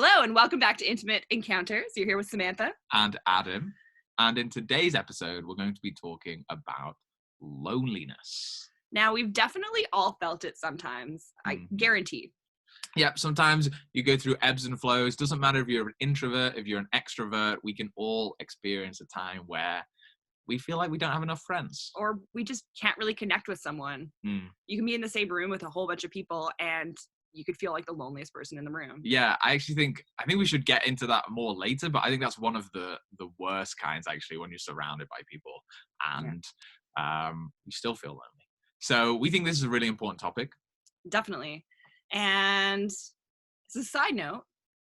Hello and welcome back to Intimate Encounters. You're here with Samantha. And Adam. And in today's episode, we're going to be talking about loneliness. Now, we've definitely all felt it sometimes. I guarantee. Yep, sometimes you go through ebbs and flows. Doesn't matter if you're an introvert, if you're an extrovert, we can all experience a time where we feel like we don't have enough friends. Or we just can't really connect with someone. You can be in the same room with a whole bunch of people and you could feel like the loneliest person in the room. Yeah, I think we should get into that more later, but I think that's one of the worst kinds, actually, when you're surrounded by people and you still feel lonely. So we think this is a really important topic. Definitely. And as a side note,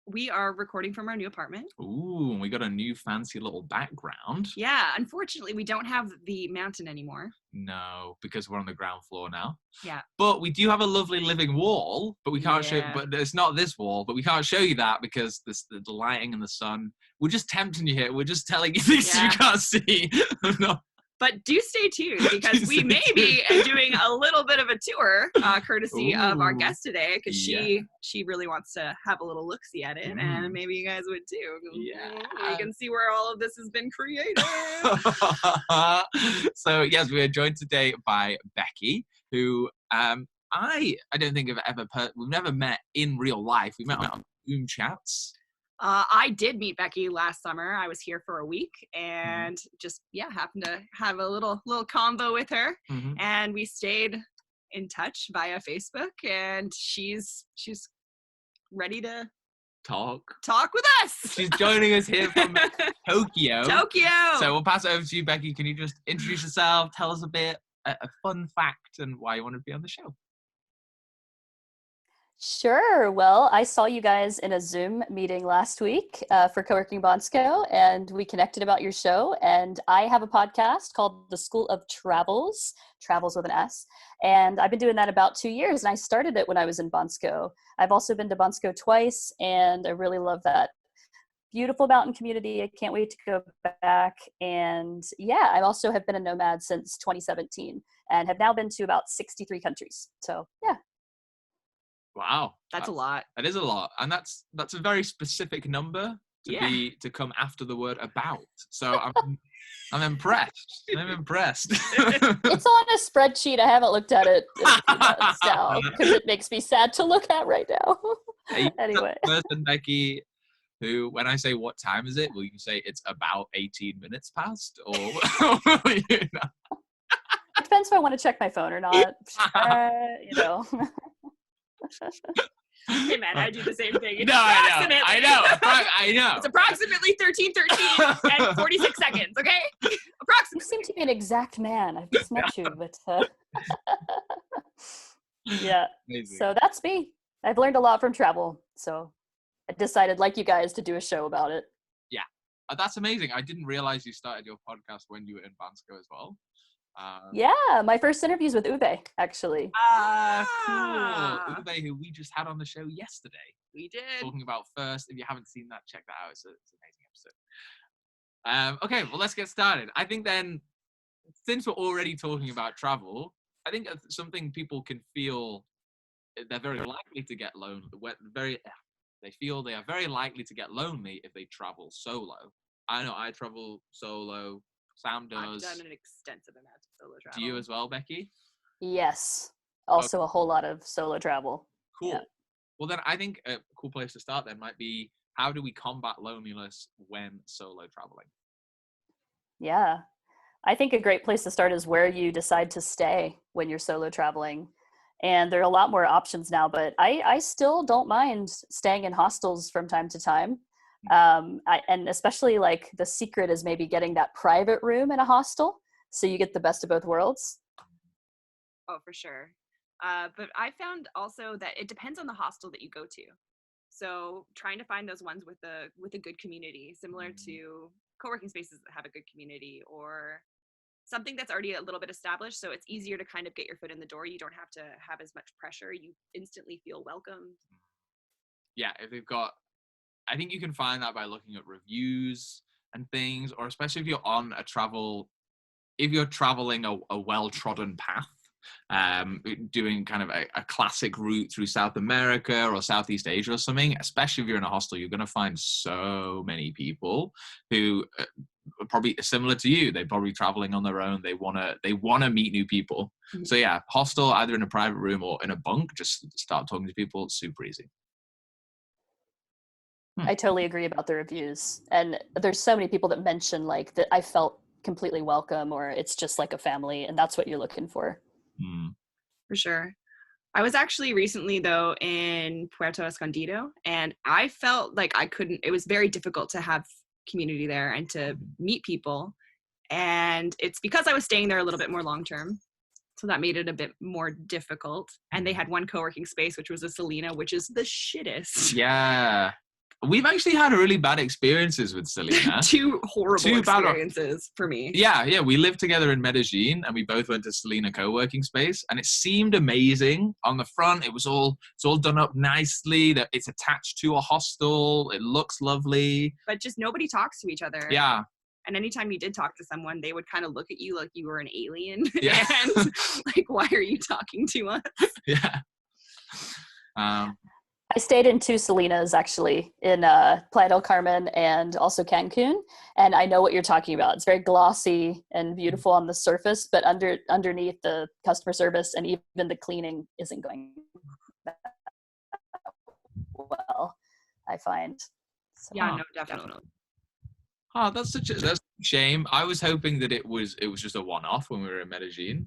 we are recording from our new apartment. Ooh, and we got a new fancy little background. Yeah, unfortunately, we don't have the mountain anymore. No, because we're on the ground floor now. Yeah. But we do have a lovely living wall, but we can't show. But it's not this wall, but we can't show you that because the lighting and the sun. We're just tempting you here. We're just telling you things you can't see. No. But do stay tuned because we may be doing a little bit of a tour, courtesy of our guest today, because she really wants to have a little look-see at it, and maybe you guys would too. Yeah, you can see where all of this has been created. So yes, we are joined today by Becky, who I don't think we've never met in real life. We met on Zoom chats. I did meet Becky last summer. I was here for a week and just happened to have a little convo with her, and we stayed in touch via Facebook. And she's ready to talk with us. She's joining us here from Tokyo. So we'll pass it over to you, Becky. Can you just introduce yourself? Tell us a fun fact and why you want to be on the show. Sure. Well, I saw you guys in a Zoom meeting last week for Co-working Bonsko, and we connected about your show. And I have a podcast called The School of Travels with an S. And I've been doing that about 2 years, and I started it when I was in Bonsko. I've also been to Bonsko twice, and I really love that beautiful mountain community. I can't wait to go back. And I also have been a nomad since 2017 and have now been to about 63 countries. So, yeah. Wow, that's a lot. That is a lot, and that's a very specific number to come after the word about. So I'm impressed. I'm impressed. It's on a spreadsheet. I haven't looked at it now because it makes me sad to look at right now. Anyway, person, Becky, who, when I say what time is it, will you say it's about 18 minutes past, or you know? It depends if I want to check my phone or not. Hey man, I do the same thing. No, I know. It's approximately 13:13 and 46 seconds. Okay, approximately. You seem to be an exact man. I've just met you, but yeah. Amazing. So that's me. I've learned a lot from travel, so I decided, like you guys, to do a show about it. Yeah, that's amazing. I didn't realize you started your podcast when you were in Bansko as well. My first interview's with Ube, actually. Cool. Ube, who we just had on the show yesterday. We did. Talking about First. If you haven't seen that, check that out. It's an amazing episode. Okay, well, let's get started. I think then, since we're already talking about travel, I think something people can feel they're very likely to get lonely. They feel they are very likely to get lonely if they travel solo. I know I travel solo. Sam does. I've done an extensive amount of solo travel. Do you as well, Becky? Yes. Also a whole lot of solo travel. Cool. Yeah. Well, then I think a cool place to start then might be, how do we combat loneliness when solo traveling? Yeah. I think a great place to start is where you decide to stay when you're solo traveling. And there are a lot more options now, but I still don't mind staying in hostels from time to time. And especially like the secret is maybe getting that private room in a hostel so you get the best of both worlds. Oh, for sure. But I found also that it depends on the hostel that you go to. So trying to find those ones with a good community, similar to co-working spaces that have a good community, or something that's already a little bit established, so it's easier to kind of get your foot in the door. You don't have to have as much pressure. You instantly feel welcomed. Yeah, if they've got, I think you can find that by looking at reviews and things, or especially if you're on if you're traveling a well-trodden path, doing kind of a classic route through South America or Southeast Asia or something, especially if you're in a hostel, you're going to find so many people who are probably similar to you. They're probably traveling on their own. They wanna meet new people. Mhm. So yeah, hostel, either in a private room or in a bunk, just start talking to people. It's super easy. I totally agree about the reviews. And there's so many people that mention like that I felt completely welcome, or it's just like a family, and that's what you're looking for. For sure. I was actually recently though in Puerto Escondido, and I felt like it was very difficult to have community there and to meet people. And it's because I was staying there a little bit more long term. So that made it a bit more difficult. And they had one co-working space, which was a Selena, which is the shittest. Yeah. We've actually had really bad experiences with Selena. Two horrible experiences for me. Yeah. We lived together in Medellin, and we both went to Selena co-working space, and it seemed amazing on the front. It's all done up nicely. That it's attached to a hostel. It looks lovely. But just nobody talks to each other. Yeah. And anytime you did talk to someone, they would kind of look at you like you were an alien. Yeah. And like, why are you talking to us? Yeah. I stayed in 2 Selenas actually, in Playa del Carmen and also Cancun, and I know what you're talking about. It's very glossy and beautiful on the surface, but underneath, the customer service and even the cleaning isn't going that well, I find. So. Yeah, no, definitely. Oh, that's a shame. I was hoping that it was just a one-off when we were in Medellin,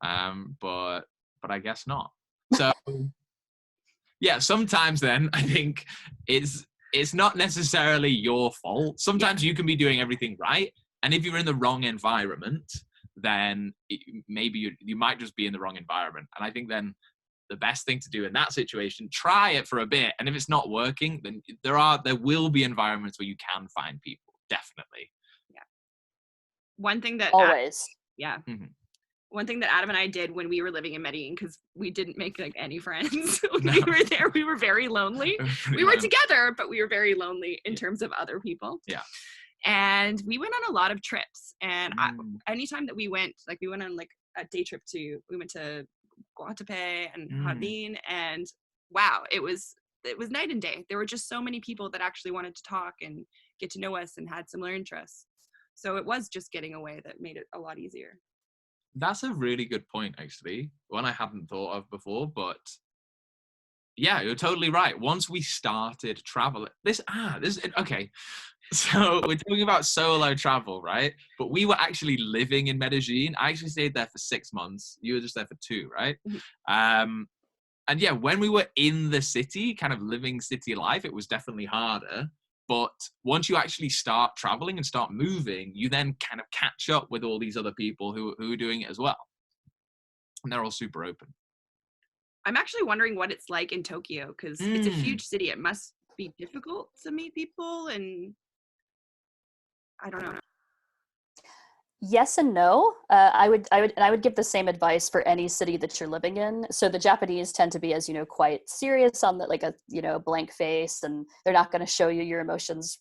but I guess not. So. Yeah, sometimes then I think it's not necessarily your fault. Sometimes you can be doing everything right, and if you're in the wrong environment, then maybe you might just be in the wrong environment. And I think then the best thing to do in that situation, try it for a bit, and if it's not working, then there will be environments where you can find people, definitely. Yeah. One thing that always. Mm-hmm. One thing that Adam and I did when we were living in Medellin, because we didn't make like any friends when we were there, we were very lonely. We were together, but we were very lonely in terms of other people. Yeah. And we went on a lot of trips. And anytime that we went on like a day trip we went to Guatapé and Jardín, and wow, it was night and day. There were just so many people that actually wanted to talk and get to know us and had similar interests. So it was just getting away that made it a lot easier. That's a really good point, actually. One I hadn't thought of before, but yeah, you're totally right. Once we started traveling, okay. So we're talking about solo travel, right? But we were actually living in Medellin. I actually stayed there for 6 months. You were just there for 2, right? Mm-hmm. And yeah, when we were in the city, kind of living city life, it was definitely harder. But once you actually start traveling and start moving, you then kind of catch up with all these other people who are doing it as well. And they're all super open. I'm actually wondering what it's like in Tokyo, because it's a huge city. It must be difficult to meet people, and I don't know. Yes and no. I would give the same advice for any city that you're living in. So the Japanese tend to be, as you know, quite serious on the, like a blank face, and they're not going to show you your emotions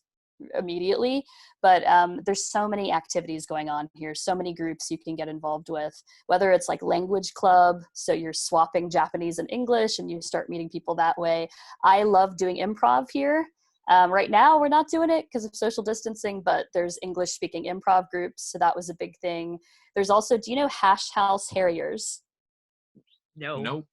immediately. But there's so many activities going on here, so many groups you can get involved with, whether it's like language club, so you're swapping Japanese and English and you start meeting people that way. I love doing improv here. Right now, we're not doing it because of social distancing, but there's English-speaking improv groups, so that was a big thing. There's also, do you know Hash House Harriers? No. Nope.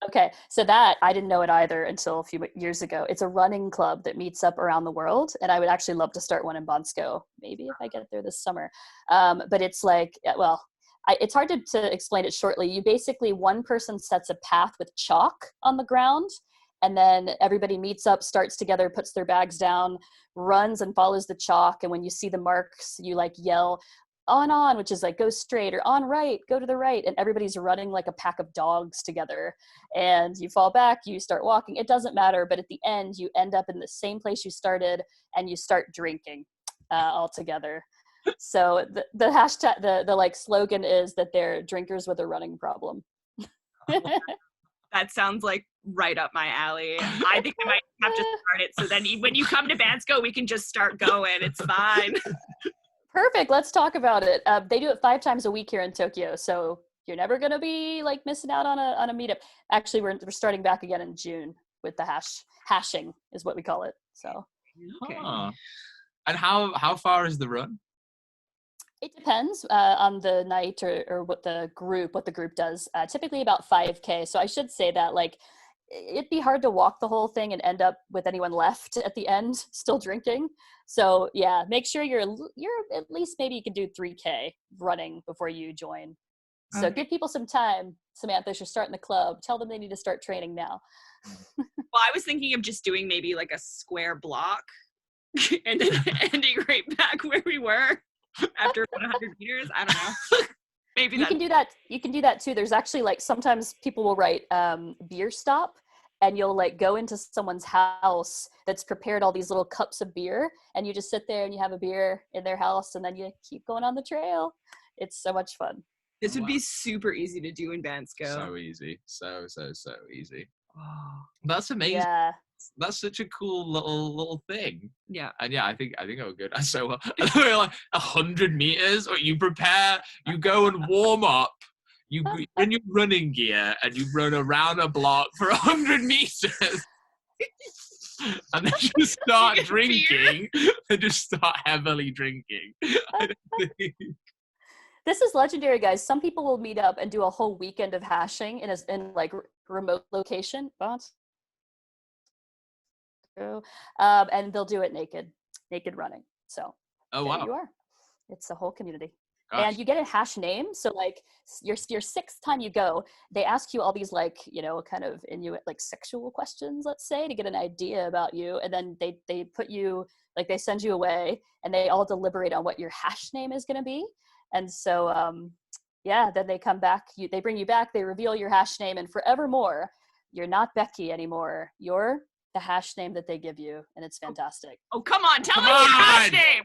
Okay, so that, I didn't know it either until a few years ago. It's a running club that meets up around the world, and I would actually love to start one in Bansko, maybe if I get there this summer. But it's like, well, it's hard to explain it shortly. You basically, one person sets a path with chalk on the ground, and then everybody meets up, starts together, puts their bags down, runs and follows the chalk. And when you see the marks, you like yell on, which is like go straight, or on right, go to the right. And everybody's running like a pack of dogs together. And you fall back, you start walking. It doesn't matter. But at the end, you end up in the same place you started, and you start drinking all together. So the hashtag, the like slogan is that they're drinkers with a running problem. That sounds like right up my alley. I think I might have to start it. So then when you come to Bansko, we can just start going. It's fine. Perfect. Let's talk about it. They do it 5 times a week here in Tokyo. So you're never gonna be like missing out on a meetup. Actually, we're starting back again in June with the hashing is what we call it. So Okay. Huh. And how far is the run? it depends on the night or what the group does. Typically about 5K. So I should say that like it'd be hard to walk the whole thing and end up with anyone left at the end still drinking. So yeah, make sure you're at least maybe you can do 3K running before you join. So Okay. give people some time. Samantha, if you're starting the club, tell them they need to start training now. Well, I was thinking of just doing maybe like a square block and then ending right back where we were after about 100 meters. I don't know. Maybe You that's can do that. You can do that too. There's actually like sometimes people will write beer stop, and you'll like go into someone's house that's prepared all these little cups of beer, and you just sit there and you have a beer in their house, and then you keep going on the trail. It's so much fun. This would Wow. be super easy to do in Bansko. So easy. So easy. Oh, that's amazing. Yeah. That's such a cool little thing. Yeah. And yeah, I think I would go down so well. Like 100 meters, or you prepare, you go and warm up, you're in your running gear, and you run around a block for 100 meters. And then just start Get drinking, and just start heavily drinking. I don't think. This is legendary, guys. Some people will meet up and do a whole weekend of hashing in like remote location. And they'll do it naked running. So Oh there wow. you are. It's a whole community. Gosh. And you get a hash name. So like your sixth time you go, they ask you all these like, kind of Inuit like sexual questions, let's say, to get an idea about you. And then they put you, like they send you away and they all deliberate on what your hash name is going to be. And so, then they come back, they bring you back, they reveal your hash name, and forevermore, you're not Becky anymore. You're the hash name that they give you, and it's fantastic. Oh, come on. Tell Come me your hash on! name.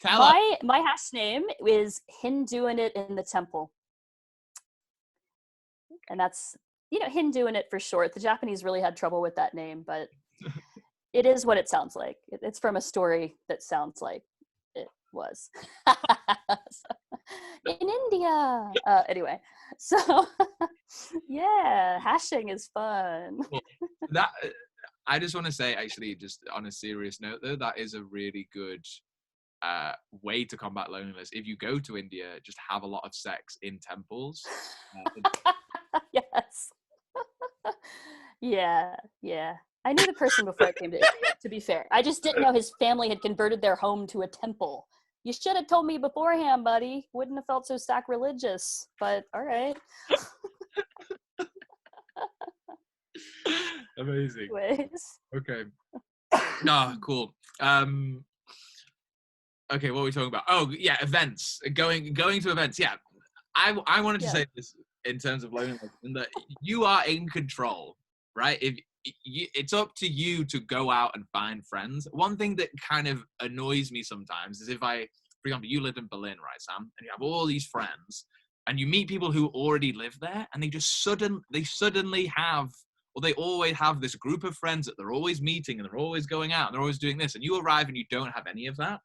Tell us. My hash name is Hinduin it in the temple. And that's, Hinduin it for short. The Japanese really had trouble with that name, but it is what it sounds like. It's from a story that sounds like it was. In India. Anyway, so yeah, hashing is fun. That I just want to say, actually, just on a serious note, though, that is a really good way to combat loneliness. If you go to India, just have a lot of sex in temples. Yes. Yeah. I knew the person before I came to India, to be fair. I just didn't know his family had converted their home to a temple. You should have told me beforehand, buddy. Wouldn't have felt so sacrilegious, but all right. Amazing. Anyways. Okay. No, cool. Okay, what were we talking about? Oh, yeah, events. Going to events. Yeah, I wanted to say this in terms of loneliness, in that you are in control, right? If it's up to you to go out and find friends. One thing that kind of annoys me sometimes is if for example, you live in Berlin, right, Sam, and you have all these friends, and you meet people who already live there, and they suddenly have, or they always have this group of friends that they're always meeting and they're always going out and they're always doing this, and you arrive and you don't have any of that.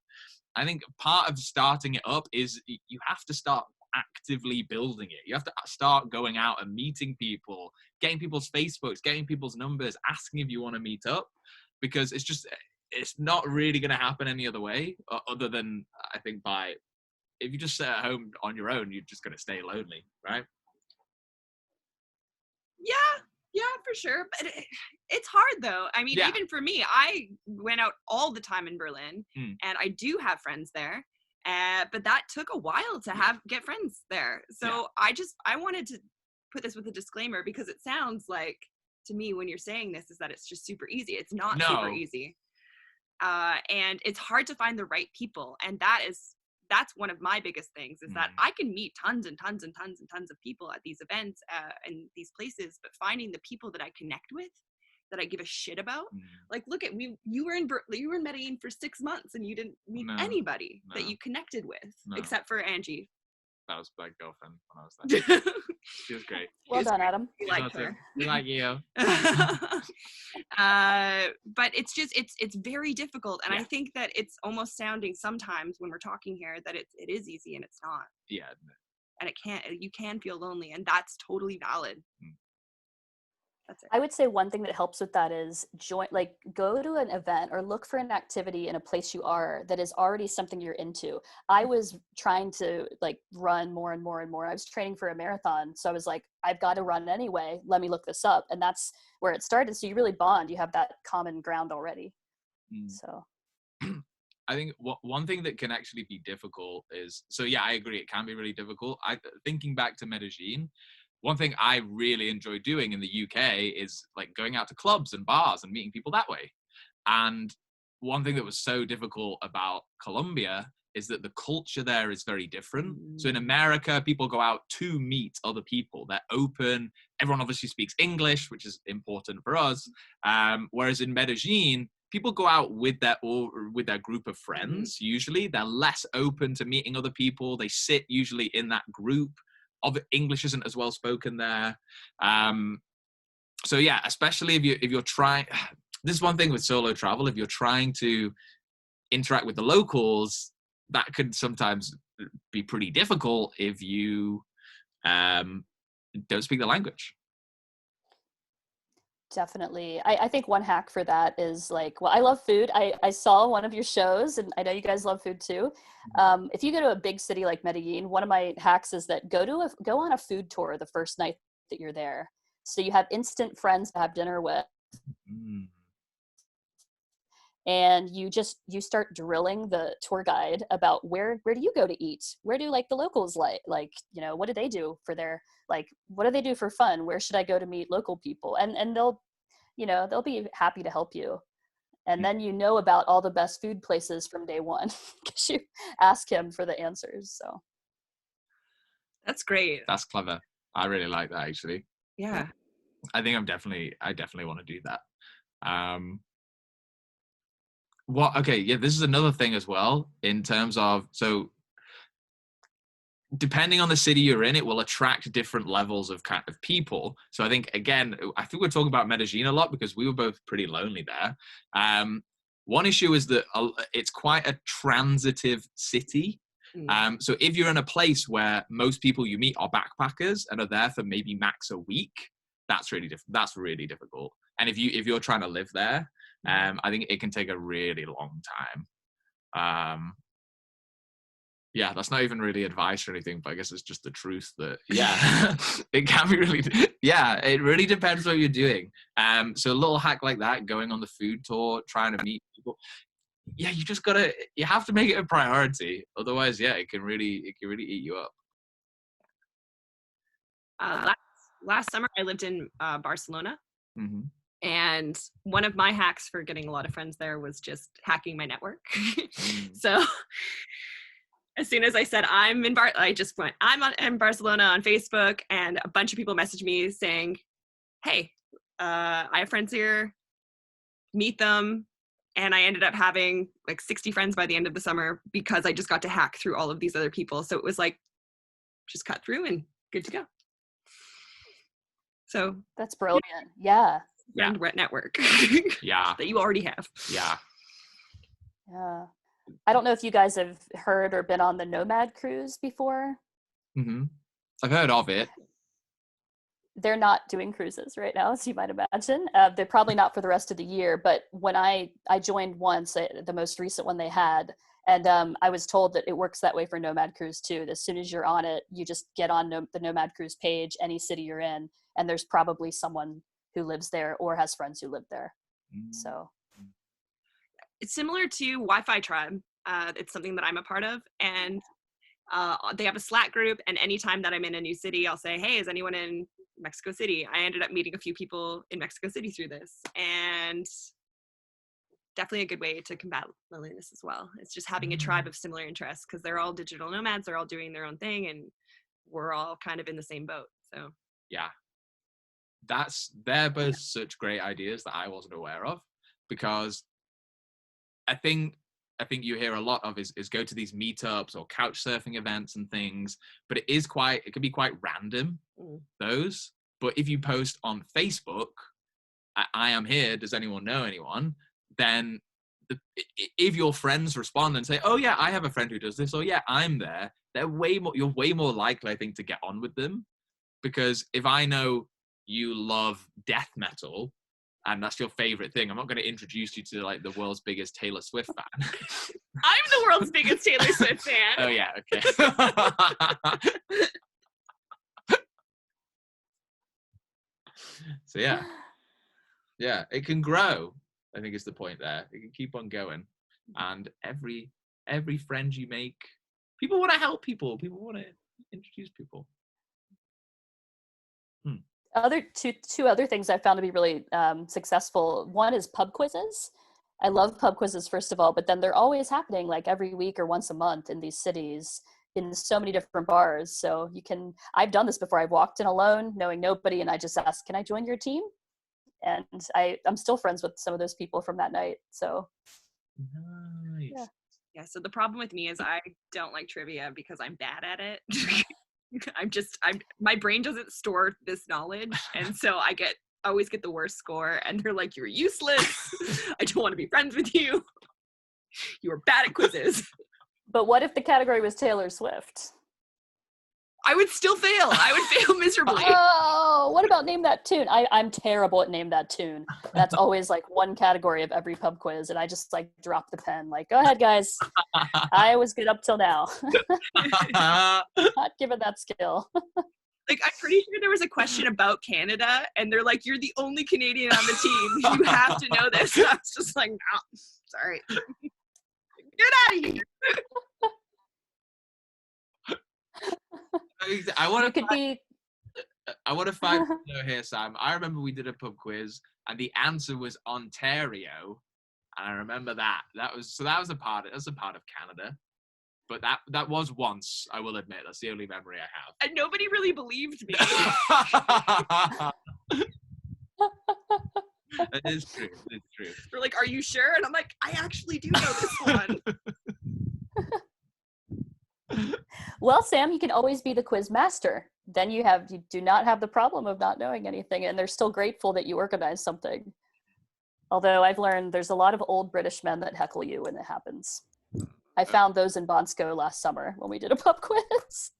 I think part of starting it up is you have to start actively building it. You have to start going out and meeting people, getting people's Facebooks, getting people's numbers, asking if you want to meet up, because it's not really going to happen any other way, other than, I think, if you just sit at home on your own, you're just going to stay lonely, right? Yeah, for sure. But it's hard, though. I mean, even for me, I went out all the time in Berlin, and I do have friends there. But that took a while to get friends there. So I wanted to put this with a disclaimer, because it sounds like, to me, when you're saying this, is that it's just super easy. It's not super easy. And it's hard to find the right people. And that's one of my biggest things, is that I can meet tons and tons and tons and tons of people at these events and these places, but finding the people that I connect with, that I give a shit about. Like, look at you were in Medellin for 6 months and you didn't meet anybody that you connected with, except for Angie. That was my girlfriend when I was there. She was great. Well done, Adam. We like her. We like you. But it's very difficult, and I think that it's almost sounding sometimes when we're talking here that it is easy, and it's not. Yeah, and you can feel lonely, and that's totally valid. That's it. I would say one thing that helps with that is go to an event or look for an activity in a place you are that is already something you're into. I was trying to like run more and more and more. I was training for a marathon. So I was like, I've got to run anyway. Let me look this up. And that's where it started. So you really bond. You have that common ground already. So I think one thing that can actually be difficult is, so yeah, I agree. It can be really difficult. Thinking back to Medellin, one thing I really enjoy doing in the UK is like going out to clubs and bars and meeting people that way. And one thing that was so difficult about Colombia is that the culture there is very different. So in America, people go out to meet other people. They're open. Everyone obviously speaks English, which is important for us. Whereas in Medellin, people go out with their group of friends. Usually, they're less open to meeting other people. They sit usually in that group. English isn't as well spoken there. So yeah, especially if you're trying. This is one thing with solo travel. If you're trying to interact with the locals, that could sometimes be pretty difficult if you don't speak the language. definitely. I think one hack for that is like, well, I love food. I saw one of your shows and I know you guys love food too. If you go to a big city like Medellin, one of my hacks is that go on a food tour the first night that you're there. So you have instant friends to have dinner with. And you start drilling the tour guide about where do you go to eat? Where do like the locals like, you know, what do they do for their, like, what do they do for fun? Where should I go to meet local people? And they'll be happy to help you. And then you know about all the best food places from day one because you ask him for the answers. So That's great. That's clever. I really like that, actually. Yeah. I think I definitely want to do that. This is another thing as well in terms of, so depending on the city you're in, it will attract different levels of kind of people. So I think we're talking about Medellin a lot because we were both pretty lonely there. One issue is that it's quite a transitive city. So if you're in a place where most people you meet are backpackers and are there for maybe max a week, that's really difficult. And if you're trying to live there, I think it can take a really long time. Yeah, that's not even really advice or anything, but I guess it's just the truth that, yeah, it can be really, yeah, it really depends what you're doing. So a little hack like that, going on the food tour, trying to meet people. Yeah, you have to make it a priority. Otherwise, yeah, it can really eat you up. Last summer, I lived in Barcelona. Mm-hmm. And one of my hacks for getting a lot of friends there was just hacking my network. So as soon as I said I'm in Barcelona on Facebook, and a bunch of people messaged me saying, hey, I have friends here, meet them. And I ended up having like 60 friends by the end of the summer because I just got to hack through all of these other people. So it was like, just cut through and good to go. So that's brilliant. Yeah. Friend network. Yeah. That you already have. Yeah. Yeah. I don't know if you guys have heard or been on the Nomad Cruise before. Mm-hmm. I've heard of it. They're not doing cruises right now, as you might imagine. They're probably not for the rest of the year. But when I joined once, the most recent one they had, and I was told that it works that way for Nomad Cruise too. As soon as you're on it, you just get on the Nomad Cruise page, any city you're in, and there's probably someone who lives there or has friends who live there. So it's similar to Wi-Fi Tribe. It's something that I'm a part of, and they have a Slack group, and anytime that I'm in a new city, I'll say, hey, is anyone in Mexico City? I ended up meeting a few people in Mexico City through this, and definitely a good way to combat loneliness as well. It's just having a tribe of similar interests, because they're all digital nomads, they're all doing their own thing, and we're all kind of in the same boat. So yeah, they're both such great ideas that I wasn't aware of, because I think you hear a lot of is go to these meetups or couch surfing events and things, but it can be quite random, those. But if you post on Facebook, I am here, does anyone know anyone? Then if your friends respond and say, "Oh yeah, I have a friend who does this," or "Yeah, I'm there," you're way more likely, I think, to get on with them. Because if I know you love death metal and that's your favorite thing, I'm not going to introduce you to like the world's biggest Taylor Swift fan. I'm the world's biggest Taylor Swift fan. Oh yeah, okay. So yeah, it can grow. I think is the point there. It can keep on going, and every friend you make, people want to help people. People want to introduce people. Two other things I found to be really successful. One is pub quizzes. I love pub quizzes, first of all, but then they're always happening like every week or once a month in these cities in so many different bars. So I've done this before. I've walked in alone, knowing nobody, and I just asked, "Can I join your team?" And I'm still friends with some of those people from that night. So Nice. Yeah, so the problem with me is I don't like trivia because I'm bad at it. My brain doesn't store this knowledge, and so I always get the worst score, and they're like, "You're useless. I don't want to be friends with you. You are bad at quizzes." But what if the category was Taylor Swift? I would still fail. I would fail miserably. Oh, what about Name That Tune? I'm terrible at Name That Tune. That's always like one category of every pub quiz, and I just like drop the pen. Like, go ahead, guys. I was good up till now. Not given that skill. Like, I'm pretty sure there was a question about Canada, and they're like, "You're the only Canadian on the team. You have to know this." I was just like, "No, sorry. Get out of here." I want to be. I want to find here, Sam. I remember we did a pub quiz, and the answer was Ontario, and I remember that. That's a part of Canada. But that was once, I will admit. That's the only memory I have. And nobody really believed me. It is true. It's true. They're like, "Are you sure?" And I'm like, "I actually do know this one." Well, Sam, you can always be the quiz master. Then you do not have the problem of not knowing anything, and they're still grateful that you organized something. Although I've learned there's a lot of old British men that heckle you when it happens. I found those in Bonsko last summer when we did a pub quiz.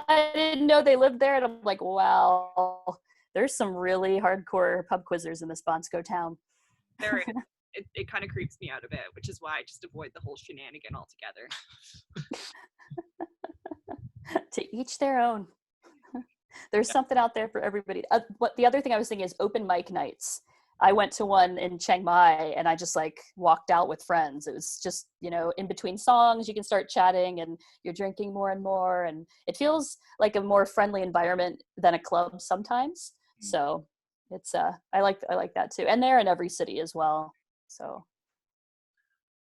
I didn't know they lived there, and I'm like, wow, there's some really hardcore pub quizzers in this Bonsko town. It kind of creeps me out a bit, which is why I just avoid the whole shenanigan altogether. To each their own. There's something out there for everybody. What the other thing I was thinking is open mic nights. I went to one in Chiang Mai, and I just like walked out with friends. It was just, in between songs, you can start chatting and you're drinking more and more. And it feels like a more friendly environment than a club sometimes. So it's, I like that too. And they're in every city as well. So.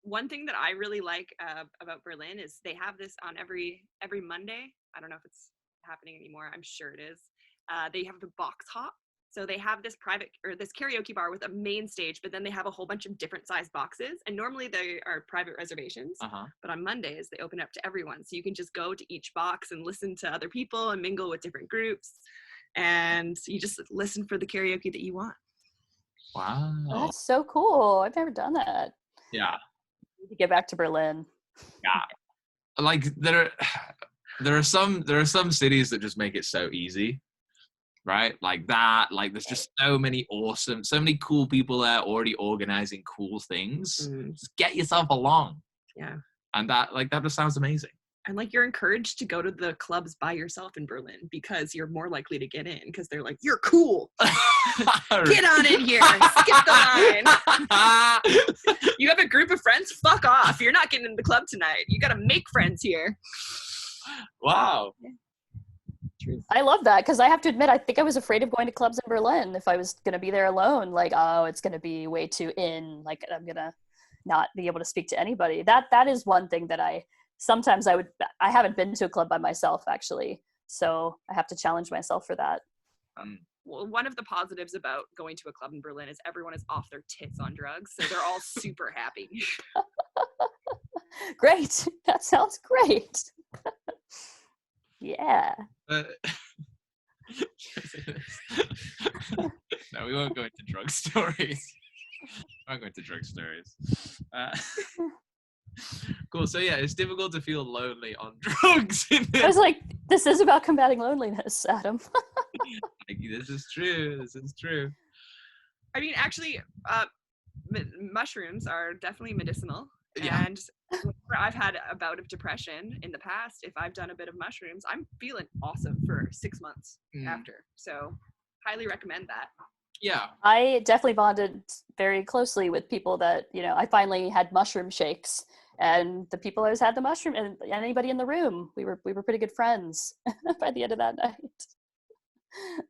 One thing that I really like about Berlin is they have this on every Monday. I don't know if it's happening anymore. I'm sure it is. They have the box hop. So they have this this karaoke bar with a main stage, but then they have a whole bunch of different sized boxes. And normally they are private reservations, but on Mondays they open up to everyone. So you can just go to each box and listen to other people and mingle with different groups. And you just listen for the karaoke that you want. Wow. That's so cool. I've never done that. Yeah. Need to get back to Berlin. Yeah. Like there are some cities that just make it so easy. Right? Like that, like there's just so many cool people there already organizing cool things. Just get yourself along. Yeah. And that just sounds amazing. And like you're encouraged to go to the clubs by yourself in Berlin because you're more likely to get in because they're like, "You're cool. Get on in here. Skip the line. You have a group of friends? Fuck off. You're not getting in the club tonight. You got to make friends here." Wow. Yeah. Truth. I love that because I have to admit, I think I was afraid of going to clubs in Berlin if I was going to be there alone. Like, oh, it's going to be way too in. Like, I'm going to not be able to speak to anybody. That is one thing that I haven't been to a club by myself, actually. So I have to challenge myself for that. Well, one of the positives about going to a club in Berlin is everyone is off their tits on drugs. So they're all super happy. Great. That sounds great. Yeah. No, we won't go into drug stories. I'm going to drugstores. Cool. So yeah, it's difficult to feel lonely on drugs. I was like, this is about combating loneliness, Adam. This is true. This is true. I mean, actually, mushrooms are definitely medicinal. Yeah. And whenever I've had a bout of depression in the past, if I've done a bit of mushrooms, I'm feeling awesome for 6 months after. So highly recommend that. Yeah. I definitely bonded very closely with people that, I finally had mushroom shakes, and the people always had the mushroom, and anybody in the room, we were pretty good friends by the end of that night.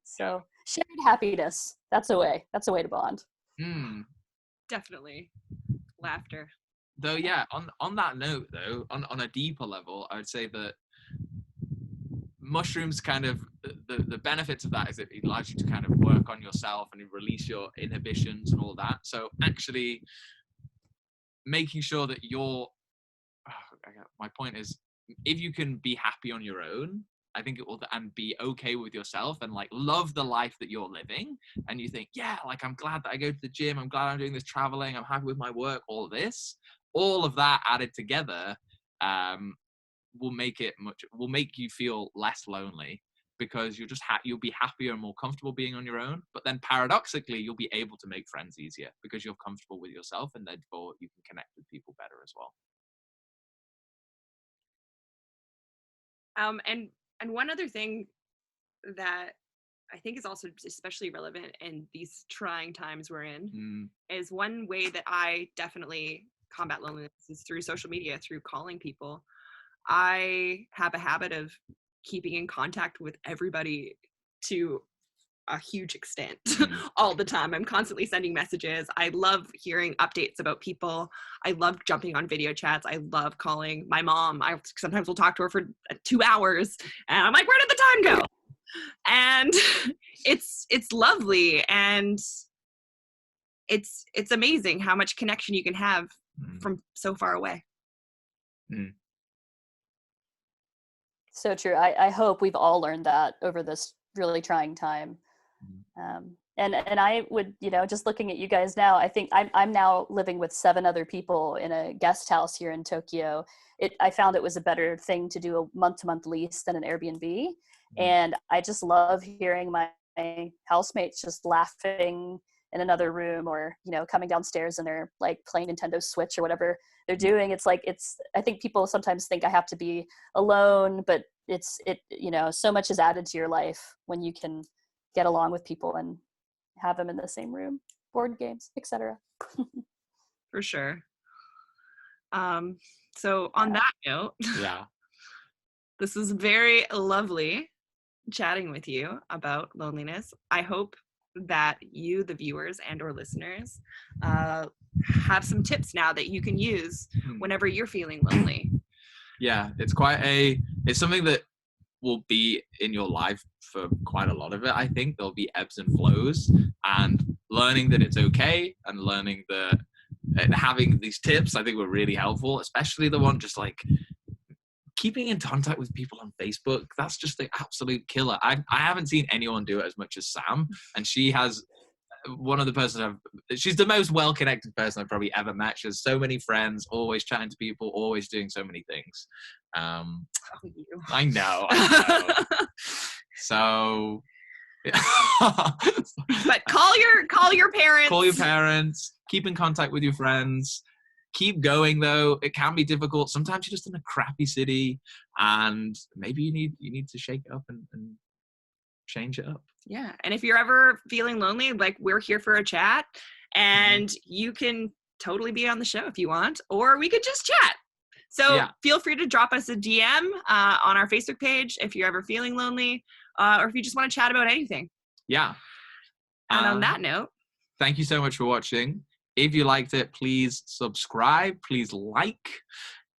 So shared happiness. That's a way to bond. Definitely. Laughter. Though, yeah, on that note, though, on a deeper level, I would say that mushrooms kind of, the benefits of that is it allows you to kind of work on yourself and release your inhibitions and all that. So actually making sure that my point is, if you can be happy on your own, I think it will, and be okay with yourself and like love the life that you're living, and you think, yeah, like I'm glad that I go to the gym, I'm glad I'm doing this traveling, I'm happy with my work, all of that added together will make you feel less lonely, because you'll be happier and more comfortable being on your own. But then paradoxically, you'll be able to make friends easier because you're comfortable with yourself, and therefore you can connect with people better as well. And one other thing that I think is also especially relevant in these trying times we're in is one way that I definitely combat loneliness is through social media, through calling people. I have a habit of keeping in contact with everybody to a huge extent all the time. I'm constantly sending messages. I love hearing updates about people. I love jumping on video chats. I love calling my mom. I sometimes will talk to her for 2 hours, and I'm like, where did the time go? And it's lovely, and it's amazing how much connection you can have from so far away. So true. I hope we've all learned that over this really trying time. And I would, just looking at you guys now, I think I'm now living with 7 other people in a guest house here in Tokyo. I found it was a better thing to do a month-to-month lease than an Airbnb. And I just love hearing my housemates just laughing in another room, or, coming downstairs and they're like playing Nintendo Switch or whatever they're doing. It's like, I think people sometimes think I have to be alone, but so much is added to your life when you can get along with people and have them in the same room, board games, etc. For sure. So on that note, this is very lovely chatting with you about loneliness. I hope that you, the viewers and or listeners, have some tips now that you can use whenever you're feeling lonely. Yeah, it's something that will be in your life for quite a lot of it. I think there'll be ebbs and flows, and learning that it's okay, and learning that and having these tips, I think, were really helpful, especially the one just like keeping in contact with people on Facebook. That's just the absolute killer. I haven't seen anyone do it as much as Sam, and she has one of the persons she's the most well-connected person I've probably ever met. She has so many friends, always chatting to people, always doing so many things. I know. So but call your parents. Call your parents, keep in contact with your friends. Keep going, though. It can be difficult. Sometimes you're just in a crappy city, and maybe you need to shake it up and change it up. Yeah. And if you're ever feeling lonely, like, we're here for a chat, and you can totally be on the show if you want, or we could just chat. So feel free to drop us a DM on our Facebook page if you're ever feeling lonely, or if you just want to chat about anything. Yeah. And on that note, thank you so much for watching. If you liked it, please subscribe, please like,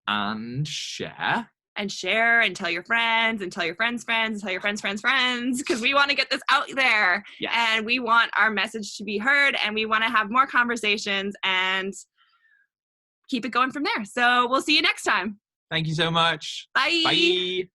and share. And share, and tell your friends, and tell your friends' friends, and tell your friends' friends' friends, because we want to get this out there. Yes. And we want our message to be heard, and we want to have more conversations and keep it going from there. So we'll see you next time. Thank you so much. Bye. Bye.